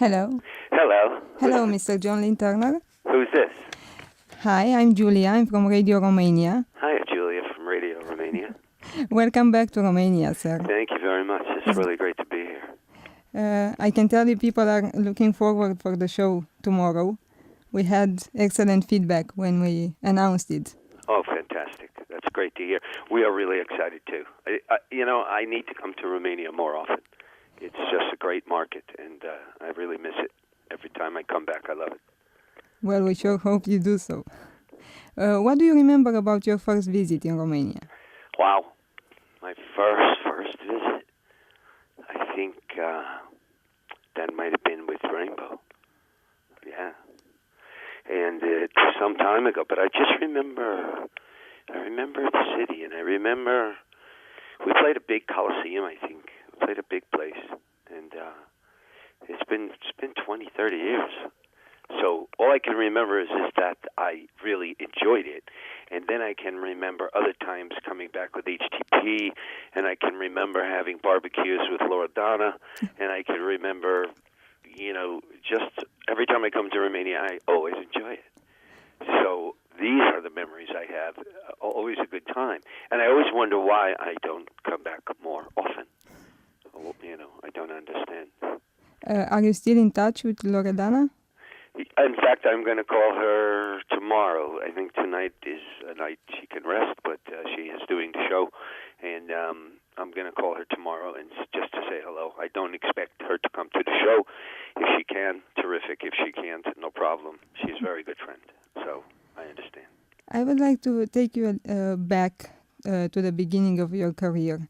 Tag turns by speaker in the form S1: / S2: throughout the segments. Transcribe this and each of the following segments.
S1: Hello.
S2: Hello.
S1: Hello, Mr. Joe Lynn Turner.
S2: Who's this?
S1: Hi, I'm Julia. I'm from Radio Romania.
S2: Hi, Julia from Radio Romania.
S1: Welcome back to Romania, sir.
S2: Thank you very much. It's really great to be here.
S1: I can tell you people are looking forward for the show tomorrow. We had excellent feedback when we announced it.
S2: Oh, fantastic. That's great to hear. We are really excited, too. I need to come to Romania more often. It's just a great market, and I really miss it. Every time I come back, I love it.
S1: Well, we sure hope you do so. What do you remember about your first visit in Romania?
S2: Wow. My first visit. I think that might have been with Rainbow. Yeah. And it's some time ago, but I remember the city, and I remember we played a big Coliseum, I think. We played a big place, and it's been 20, 30 years. So all I can remember is that I really enjoyed it, and then I can remember other times coming back with HTP, and I can remember having barbecues with Loredana, and I can remember, just every time I come to Romania, I always enjoy it. So these are the memories I have, always a good time. And I always wonder why I don't come back more often. I don't understand.
S1: Are you still in touch with Loredana?
S2: In fact, I'm going to call her tomorrow. I think tonight is a night she can rest, but she is doing the show. And I'm going to call her tomorrow and just to say hello. I don't expect her to come to the show. If she can, terrific. If she can't, no problem. She's a very good friend, so I understand.
S1: I would like to take you back to the beginning of your career.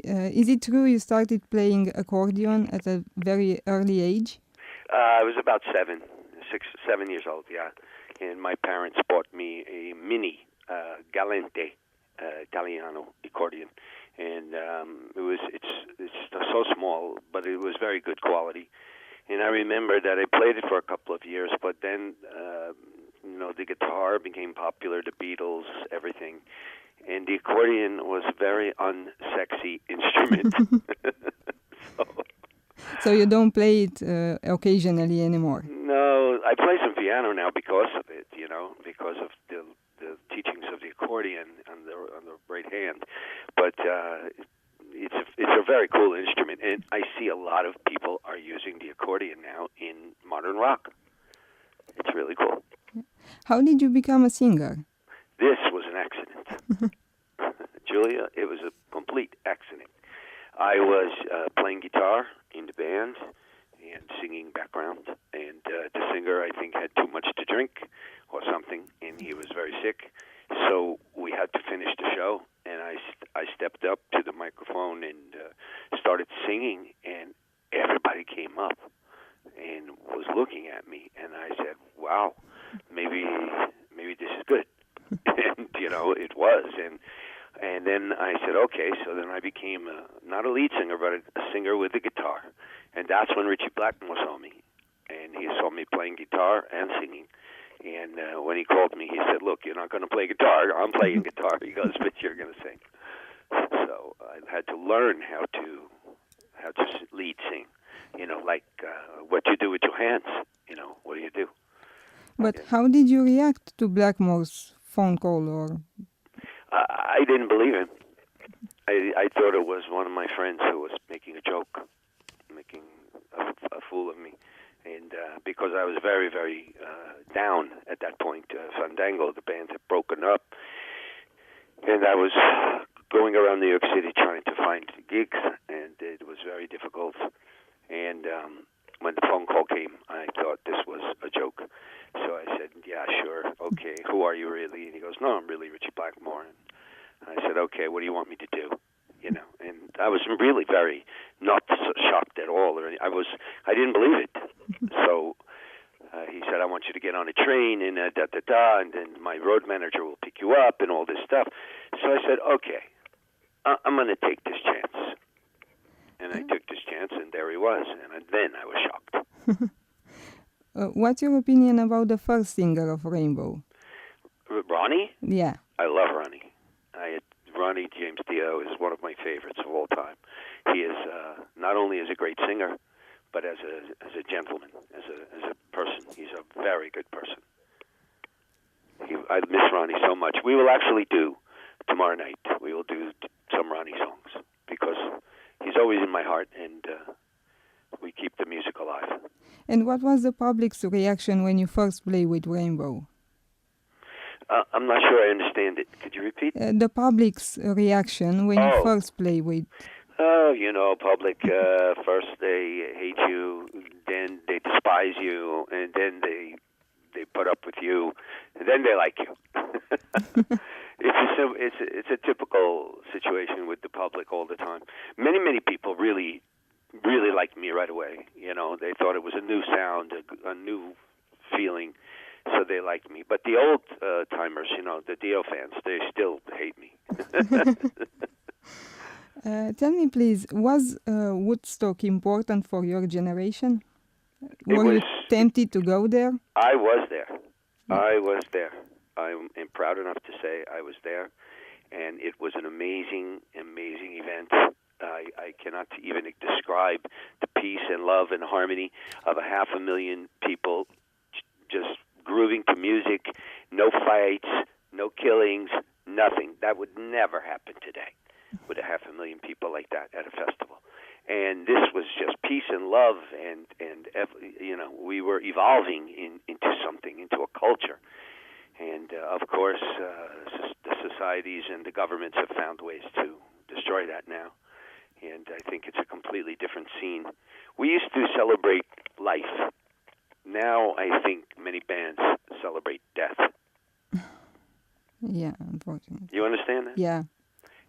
S1: Is it true you started playing accordion at a very early age?
S2: I was about 7 years old, yeah. And my parents bought me a mini Galante Italiano accordion, and it's so small, but it was very good quality. And I remember that I played it for a couple of years, but then the guitar became popular, the Beatles, everything, and the accordion was a very unsexy instrument.
S1: So you don't play it occasionally anymore?
S2: No, I play some piano now because of it, because of the teachings of the accordion on the right hand. But it's a very cool instrument, and I see a lot of people are using the accordion now in modern rock. It's really cool.
S1: How did you become a singer?
S2: This was an accident. Julia, it was a complete accident. I was playing guitar in the band and singing background, and the singer, I think, had too much to drink or something, and he was very sick. So we had to finish the show, and I stepped up to the microphone and started singing, and everybody came up and was looking at me, and I said, wow, maybe this is good. And, it was, and then I said, okay, so then I became not a lead singer, but a singer with a guitar. And that's when Richie Blackmore saw me. And he saw me playing guitar and singing. And when he called me, he said, look, you're not going to play guitar. I'm playing guitar. He goes, but you're going to sing. So I had to learn how to lead sing, like what you do with your hands. What do you do?
S1: But how did you react to Blackmore's phone call? Or
S2: I didn't believe him. I thought it was one of my friends who was making a joke, making a fool of me. And because I was very, very down at that point. Fandango, the band, had broken up. And I was going around New York City trying to find gigs, and it was very difficult. And when the phone call came, I thought this was a joke. So I said, yeah, sure, okay, who are you really? And he goes, no, I'm really Richie Blackmore. And I said, okay, what do you want me to do? And I was really very not so shocked at all. I didn't believe it. So he said, I want you to get on a train and and then my road manager will pick you up and all this stuff. So I said, okay, I'm going to take this chance. And I took this chance, and there he was. And then I was shocked.
S1: What's your opinion about the first singer of Rainbow?
S2: Ronnie?
S1: Yeah.
S2: I love Ronnie. Ronnie James Dio is one of my favorites of all time. He is not only is a great singer, but as a gentleman, as a person. He's a very good person. I miss Ronnie so much. We will actually do tomorrow night. We will do some Ronnie songs because he's always in my heart, and we keep the music alive.
S1: And what was the public's reaction when you first played with Rainbow?
S2: I'm not sure I understand it. Could you repeat?
S1: The public's reaction when you first played with...
S2: Oh, public, first they hate you, then they despise you, and then they put up with you, and then they like you. It's a typical situation with the public all the time. Many people really liked me right away. They thought it was a new sound, a new feeling, so they liked me. But the old timers, the Dio fans, they still hate me.
S1: Tell me, please, was Woodstock important for your generation? Were you tempted to go there?
S2: I was there. I am proud enough to say I was there, and it was an amazing event. I cannot even describe the peace and love and harmony of 500,000 people just grooving to music, no fights, no killings, nothing. That would never happen today with 500,000 people like that at a festival. And this was just peace and love, and we were evolving into something, into a culture. And of course, the societies and the governments have found ways to destroy that now. And I think it's a completely different scene. We used to celebrate life. Now I think many bands celebrate death.
S1: Yeah, unfortunately.
S2: You understand that?
S1: Yeah.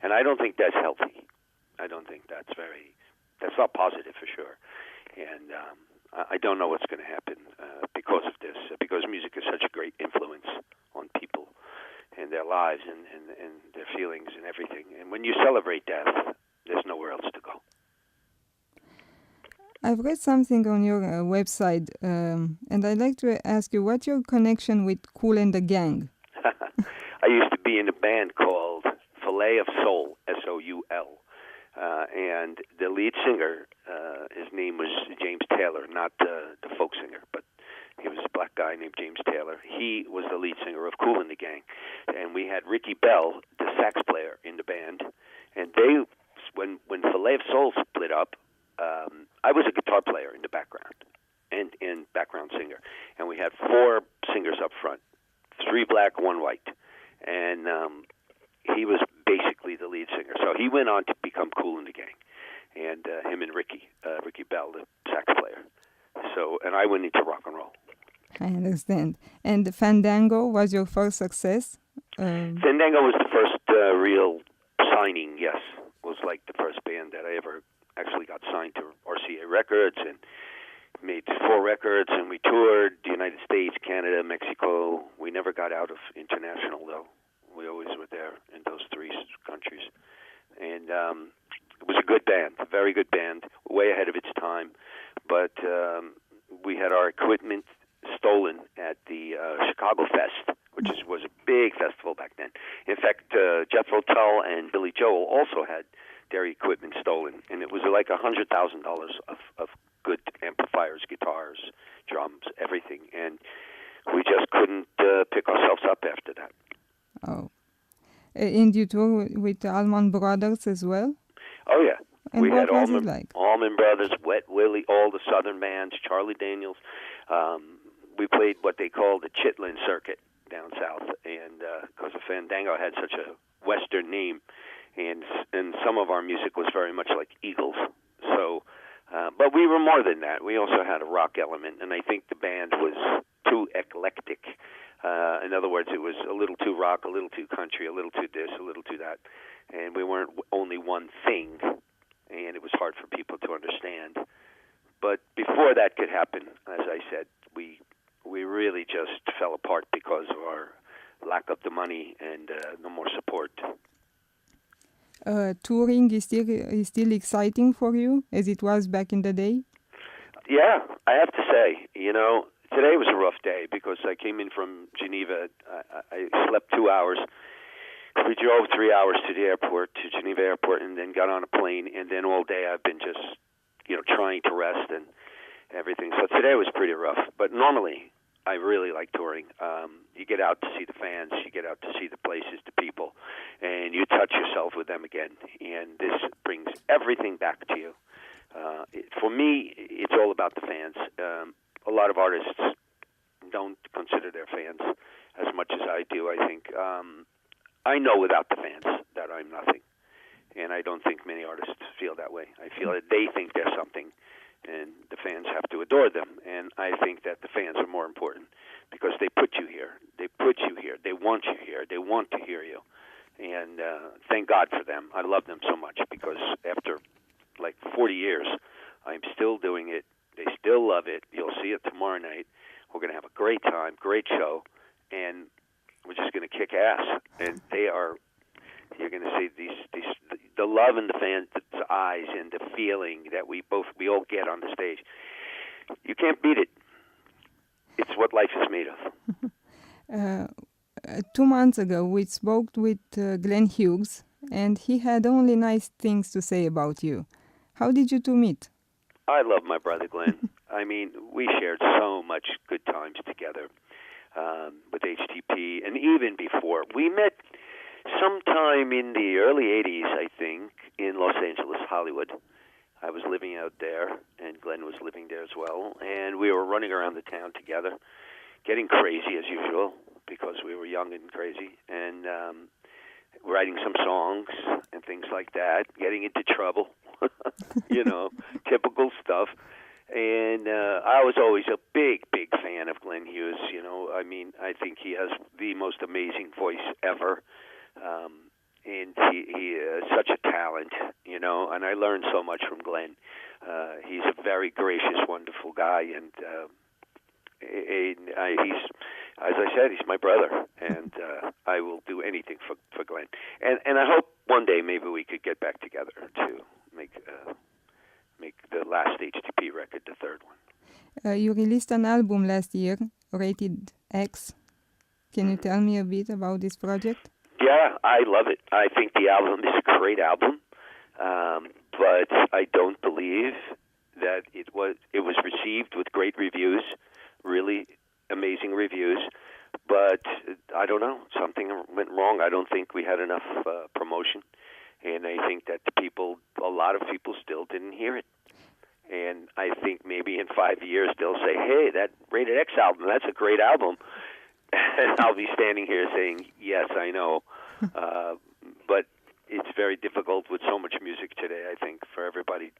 S2: And I don't think that's healthy. I don't think that's not positive for sure. And I don't know what's going to happen because of this, because music is such a great influence on people and their lives and their feelings and everything. And when you celebrate death, there's nowhere else to go.
S1: I've read something on your website, and I'd like to ask you, what's your connection with Kool and the Gang?
S2: I used to be in a band called Filet of Soul, S-O-U-L. And the lead singer, his name was James Taylor, not the folk singer, but he was a black guy named James Taylor. He was the lead singer of Kool and the Gang. And we had Ricky Bell, the sax player, in the band. And when Filet of Soul split up, I was a guitar player in the background and background singer. And we had 4 singers up front, 3 black, 1 white. And he was basically the lead singer. So he went on to become Kool and the Gang. And him and Ricky Bell, the sax player. And I went into rock and roll.
S1: I understand. And Fandango was your first success?
S2: Fandango was the first real signing, yes. Was like the first band that I ever actually got signed to RCA Records and made 4 records, and we toured the United States, Canada, Mexico. We never got out of international, though. We always were there in those 3 countries. And it was a good band, a very good band, way ahead of its time. But we had our equipment stolen at the Chicago Fest, which was a big festival back then. In fact, Jethro Tull and Billy Joel also had their equipment stolen, and it was like $100,000 of good amplifiers, guitars, drums, everything. And we just couldn't pick ourselves up after that.
S1: Oh. And you toured with Allman Brothers as well?
S2: Oh, yeah.
S1: And
S2: we
S1: what
S2: had
S1: was it like?
S2: Allman Brothers, Wet Willie, all the Southern bands, Charlie Daniels. We played what they called the Chitlin Circuit down south, and because the Fandango had such a Western name, and some of our music was very much like Eagles. So, but we were more than that. We also had a rock element, and I think the band was too eclectic. In other words, it was a little too rock, a little too country, a little too this, a little too that, and we weren't only one thing, and it was hard for people to understand. But before that could happen, as I said, we really just fell apart because of our lack of the money and no more support.
S1: Touring is still exciting for you as it was back in the day?
S2: Yeah, I have to say, today was a rough day because I came in from Geneva. I slept 2 hours. We drove 3 hours to the airport, to Geneva Airport, and then got on a plane. And then all day I've been just trying to rest and everything. So today was pretty rough. But normally, I really like touring. You get out to see the fans, you get out to see the places, the people, and you touch yourself with them again. And this brings everything back to you. For me, it's all about the fans. A lot of artists don't consider their fans as much as I do. I think I know without the fans that I'm nothing. And I don't think many artists feel that way. I feel that they think they're something, and the fans have to adore them. And I think that the fans are more important because they put you here. They put you here. They want you here. They want to hear you. And thank God for them. I love them so much because after like 40 years, I'm still doing it. They still love it. You'll see it tomorrow night. We're going to have a great time, great show, and we're just going to kick ass. And you're going to see the love in the fans' eyes and the feeling that we all get on the stage. You can't beat it. It's what life is made of.
S1: 2 months ago, we spoke with Glenn Hughes, and he had only nice things to say about you. How did you two meet?
S2: I love my brother Glenn. I mean, we shared so much good times together with HTP, and even before. We met sometime in the early 80s, I think, in Los Angeles, Hollywood. I was living out there, and Glenn was living there as well. And we were running around the town together, getting crazy as usual, because we were young and crazy, and writing some songs and things like that, getting into trouble, typical stuff. And I was always a big, big fan of Glenn Hughes. I mean, I think he has the most amazing voice ever. And he is such a talent, and I learned so much from Glenn. He's a very gracious, wonderful guy, and he's, as I said, he's my brother, and I will do anything for Glenn. And I hope one day maybe we could get back together to make the last HTP record, the third one.
S1: You released an album last year, Rated X. Can you tell me a bit about this project?
S2: Yeah, I love it. I think the album is a great album, but I don't believe that it was received with great reviews, really amazing reviews. But I don't know, something went wrong. I don't think we had enough promotion, and I think that a lot of people still didn't hear it. And I think maybe in 5 years they'll say, "Hey, that Rated X album, that's a great album." And I'll be standing here saying, yes, I know. But it's very difficult with so much music today, I think, for everybody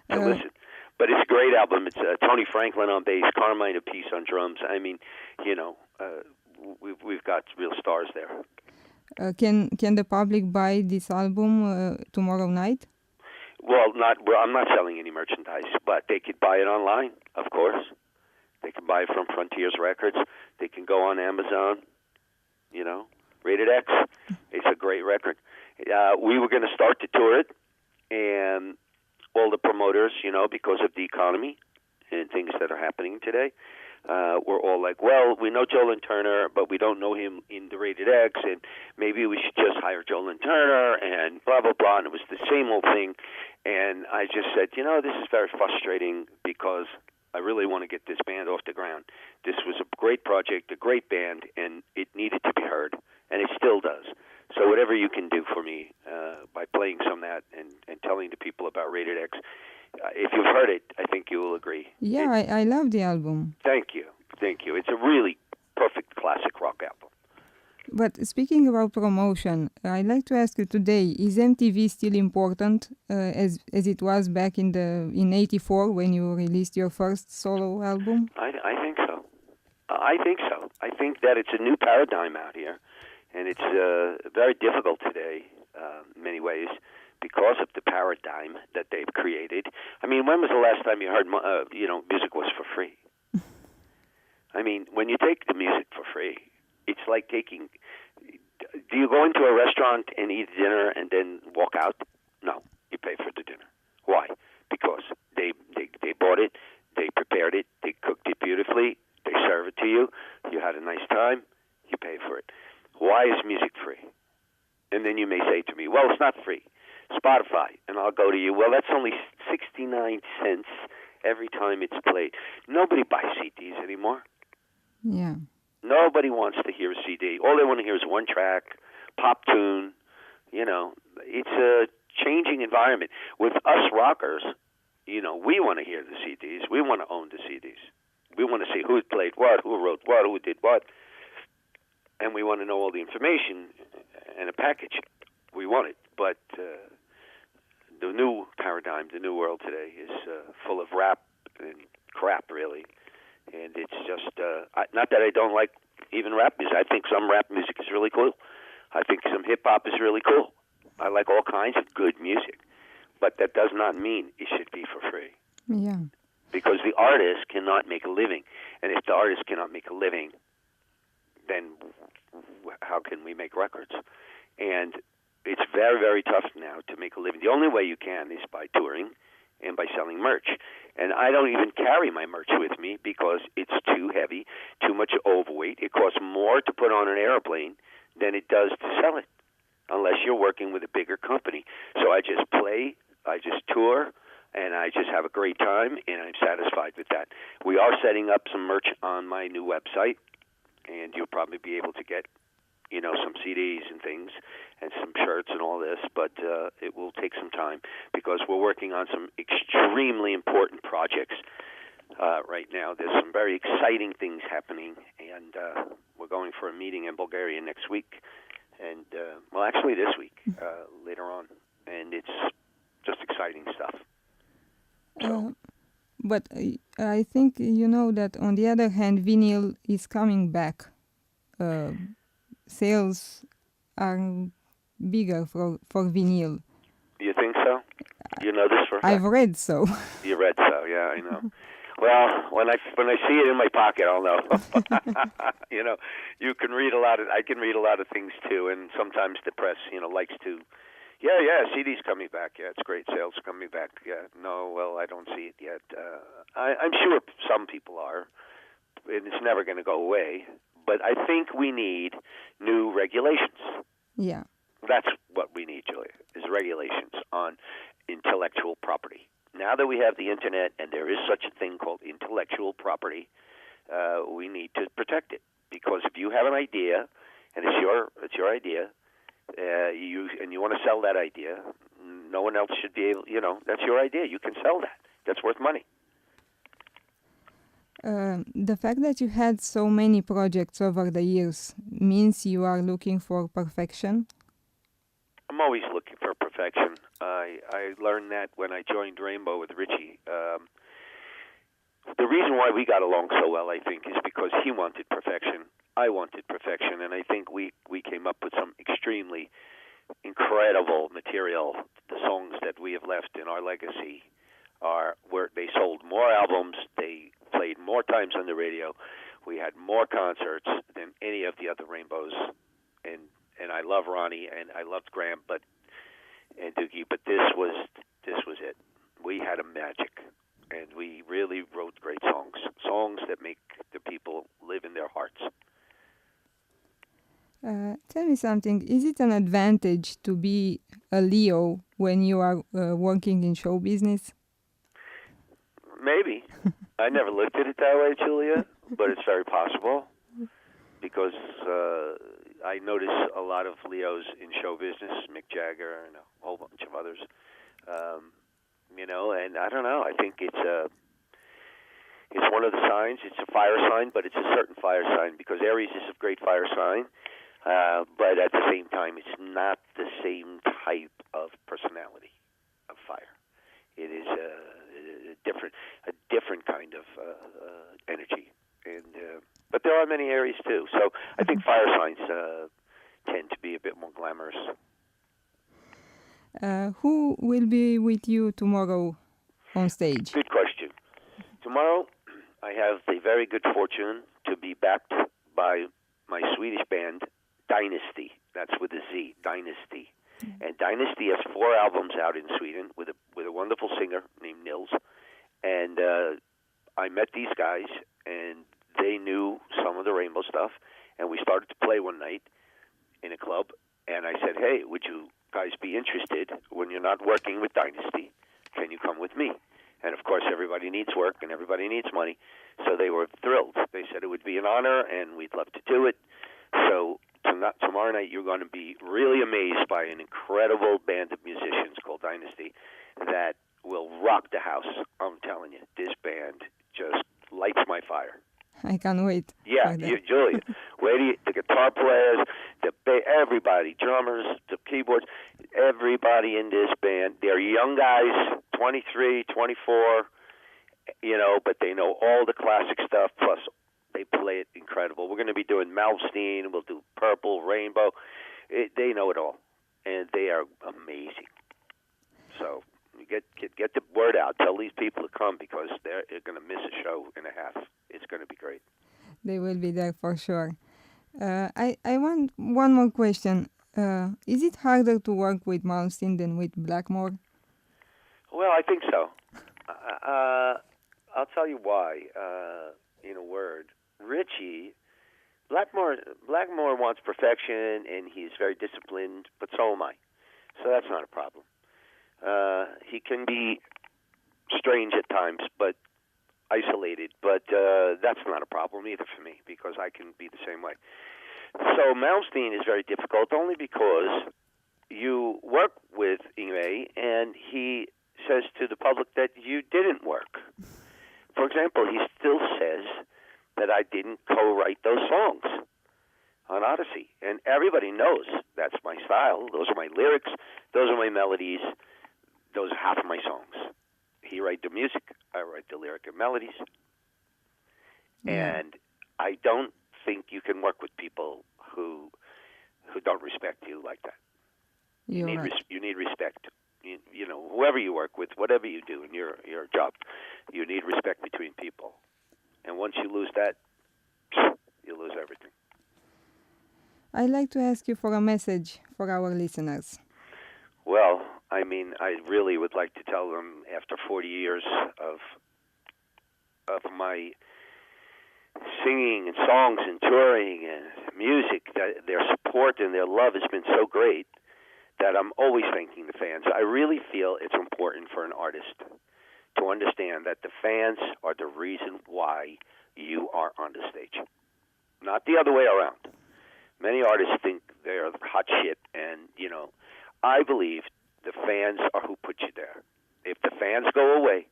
S2: to listen. But it's a great album. It's Tony Franklin on bass, Carmine Appice on drums. I mean, we've got real stars there.
S1: Can the public buy this album tomorrow night?
S2: Well, I'm not selling any merchandise, but they could buy it online, of course. They can buy it from Frontiers Records. They can go on Amazon, Rated X. It's a great record. We were going to start to tour it, and all the promoters, because of the economy and things that are happening today, we're all like, well, we know Joe Lynn Turner, but we don't know him in the Rated X, and maybe we should just hire Joe Lynn Turner, and blah, blah, blah. And it was the same old thing. And I just said, this is very frustrating because I really want to get this band off the ground. This was a great project, a great band, and it needed to be heard, and it still does. So whatever you can do for me by playing some of that and telling the people about Rated X, if you've heard it, I think you will agree.
S1: Yeah, I love the album.
S2: Thank you. It's a really perfect classic rock album.
S1: But speaking about promotion, I'd like to ask you today, is MTV still important as it was back in '84 when you released your first solo album?
S2: I think so. I think that it's a new paradigm out here, and it's very difficult today in many ways because of the paradigm that they've created. I mean, when was the last time you heard, music was for free? I mean, when you take the music for free, it's like taking... Do you go into a restaurant and eat dinner and then walk out? No, you pay for the dinner. Why? Because they bought it, they prepared it, they cooked it beautifully, they serve it to you, you had a nice time, you pay for it. Why is music free? And then you may say to me, well, it's not free. Spotify. And I'll go to you, well, that's only 60 69 cents every time it's played. Nobody buys CDs anymore.
S1: Yeah.
S2: Nobody wants to hear a CD. All they want to hear is one track, pop tune. You know, it's a changing environment. With us rockers, you know, we want to hear the CDs. We want to own the CDs. We want to see who played what, who wrote what, who did what. And we want to know all the information in a package. We want it. But the new paradigm, the new world today is full of rap and crap, really. And it's just, not that I don't like even rap music. I think some rap music is really cool. I think some hip-hop is really cool. I like all kinds of good music. But that does not mean it should be for free.
S1: Yeah.
S2: Because the artist cannot make a living. And if the artist cannot make a living, then how can we make records? And it's very, very tough now to make a living. The only way you can is by touring and by selling merch. And I don't even carry my merch with me because it's too heavy, too much overweight. It costs more to put on an airplane than it does to sell it, unless you're working with a bigger company. So I just play, I just tour, and I just have a great time, and I'm satisfied with that. We are setting up some merch on my new website, and you'll probably be able to get, you know, some CDs and things and some shirts and all this, but it will take some time because we're working on some extremely important projects right now. There's some very exciting things happening, and we're going for a meeting in Bulgaria next week, and, well, actually this week, later on, and it's just exciting stuff. So.
S1: But I think you know that on the other hand, vinyl is coming back. Sales are bigger for vinyl.
S2: You think so? You know this for a fact?
S1: I've read so.
S2: You read so, yeah, I know. Well, when I see it in my pocket, I'll know. You know, you can read a lot of. I can read a lot of things too, and sometimes the press, you know, likes to. Yeah, CD's coming back. Yeah, it's great. Sales coming back. Yeah, no, well, I don't see it yet. I'm sure some people are, and it's never going to go away. But I think we need new regulations.
S1: Yeah.
S2: That's what we need, Julia, is regulations on intellectual property. Now that we have the Internet and there is such a thing called intellectual property, we need to protect it. Because if you have an idea, and it's your idea, you want to sell that idea, no one else should be able, you know, that's your idea. You can sell that. That's worth money.
S1: The fact that you had so many projects over the years means you are looking for perfection?
S2: I'm always looking for perfection. I learned that when I joined Rainbow with Richie. The reason why we got along so well, I think, is because he wanted perfection. I wanted perfection, and I think we came up with some extremely incredible material. The songs that we have left in our legacy where they sold more albums, they played more times on the radio, we had more concerts than any of the other Rainbows, and I love Ronnie and I loved Graham, and Doogie, but this was it. We had a magic, and we really wrote great songs that make the people live in their hearts.
S1: Tell me something. Is it an advantage to be a Leo when you are working in show business?
S2: Maybe. I never looked at it that way, Julia, but it's very possible because I notice a lot of Leos in show business, Mick Jagger and a whole bunch of others. You know, and I don't know. I think it's one of the signs. It's a fire sign, but it's a certain fire sign because Aries is a great fire sign. But at the same time, it's not the same type of personality of fire. It is a different kind of energy. And but there are many Aries too. So I think fire signs tend to be a bit more glamorous.
S1: Who will be with you tomorrow on stage?
S2: Good question. Tomorrow, I have the very good fortune to be backed by my Swedish band, Dynasty. That's with a Z, Dynasty. Mm-hmm. And Dynasty has 4 albums out in Sweden with a wonderful singer named Nils. And I met these guys, and they knew some of the Rainbow stuff. And we started to play one night in a club. And I said, hey, would you guys be interested when you're not working with Dynasty can you come with me? And, of course, everybody needs work and everybody needs money. So they were thrilled. They said it would be an honor and we'd love to do it. So tomorrow night you're going to be really amazed by an incredible band of musicians called Dynasty that will rock the house. I'm telling you, this band just lights my fire.
S1: I can't wait.
S2: Yeah, Julia. The guitar players, everybody, drummers, the keyboards, everybody in this band. They're young guys, 23, 24, but they know all the classic stuff, plus they play it incredible. We're going to be doing Malmsteen, we'll do Purple, Rainbow. They know it all, and they are amazing. So get the word out. Tell these people to come because they're going to miss a show and a half. It's going to be great.
S1: They will be there for sure. I want one more question. Is it harder to work with Malmsteen than with Blackmore?
S2: Well, I think so. I'll tell you why in a word. Richie, Blackmore wants perfection, and he's very disciplined, but so am I. So that's not a problem. He can be strange at times, but isolated, but that's not a problem either for me because I can be the same way. So Malmsteen is very difficult only because you work with Yngwie and he says to the public that you didn't work. For example, he still says that I didn't co-write those songs on Odyssey, and everybody knows that's my style. Those are my lyrics. Those are my melodies. Those are half of my songs. He writes the music, I write the lyric and melodies. And I don't think you can work with people who don't respect you like that. You need respect. Whoever you work with, whatever you do in your job, you need respect between people. And once you lose that, you lose everything.
S1: I'd like to ask you for a message for our listeners.
S2: Well, I really would like to tell them after 40 years of my singing and songs and touring and music, that their support and their love has been so great that I'm always thanking the fans. I really feel it's important for an artist to understand that the fans are the reason why you are on the stage, not the other way around. Many artists think they're hot shit, and, I believe the fans are who put you there. If the fans go away,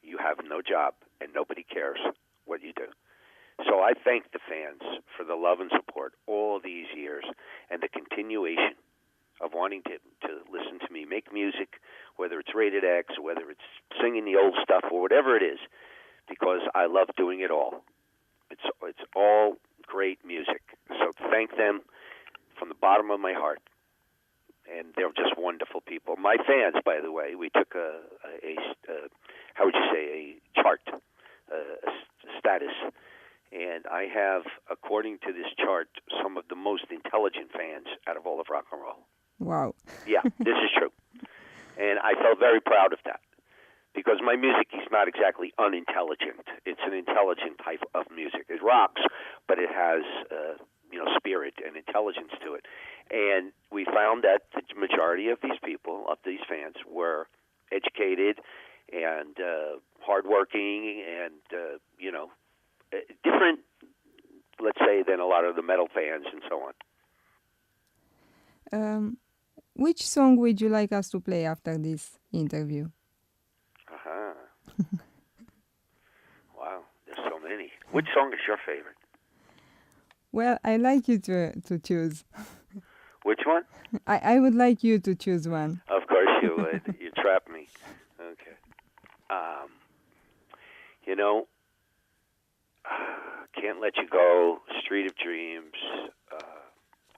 S2: you have no job, and nobody cares what you do. So I thank the fans for the love and support all these years and the continuation of wanting to listen to me make music, whether it's Rated X, or whether it's singing the old stuff, or whatever it is, because I love doing it all. It's all great music. So thank them from the bottom of my heart. And they're just wonderful people. My fans, by the way, we took a chart, a status, and I have, according to this chart, some of the most intelligent fans out of all of rock and roll.
S1: Wow.
S2: Yeah, this is true. And I felt very proud of that because my music is not exactly unintelligent. It's an intelligent type of music. It rocks, but it has spirit and intelligence to it. And we found that the majority of these people, of these fans, were educated and hardworking and, different, let's say, than a lot of the metal fans and so
S1: on. Which song would you like us to play after this interview?
S2: Wow, there's so many. Which song is your favorite?
S1: Well, I'd like you to choose.
S2: Which one?
S1: I would like you to choose one.
S2: Of course you would. You trapped me. Okay. Can't Let You Go, Street of Dreams,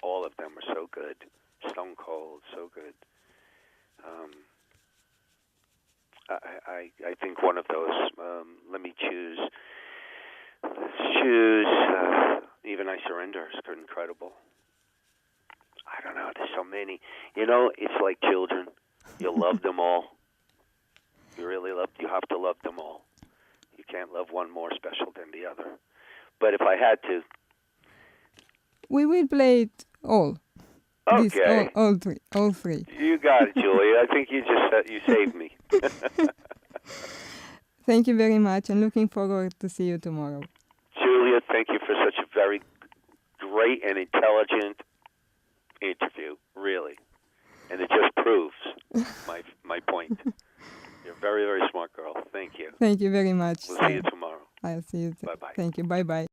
S2: all of them are so good. Stone Cold, so good. I think one of those, let me choose. Let's choose Even I Surrender. It's incredible. I don't know. There's so many. It's like children. You love them all. You have to love them all. You can't love one more special than the other. But if I had to...
S1: We will play it all.
S2: Okay.
S1: All three.
S2: You got it, Julia. I think you saved me.
S1: Thank you very much, and looking forward to see you tomorrow.
S2: Julia, thank you for such a very great and intelligent interview, really. And it just proves my point. You're a very, very smart girl. Thank you.
S1: Thank you very much.
S2: We'll see you tomorrow.
S1: I'll see you.
S2: Bye-bye.
S1: Thank you. Bye-bye.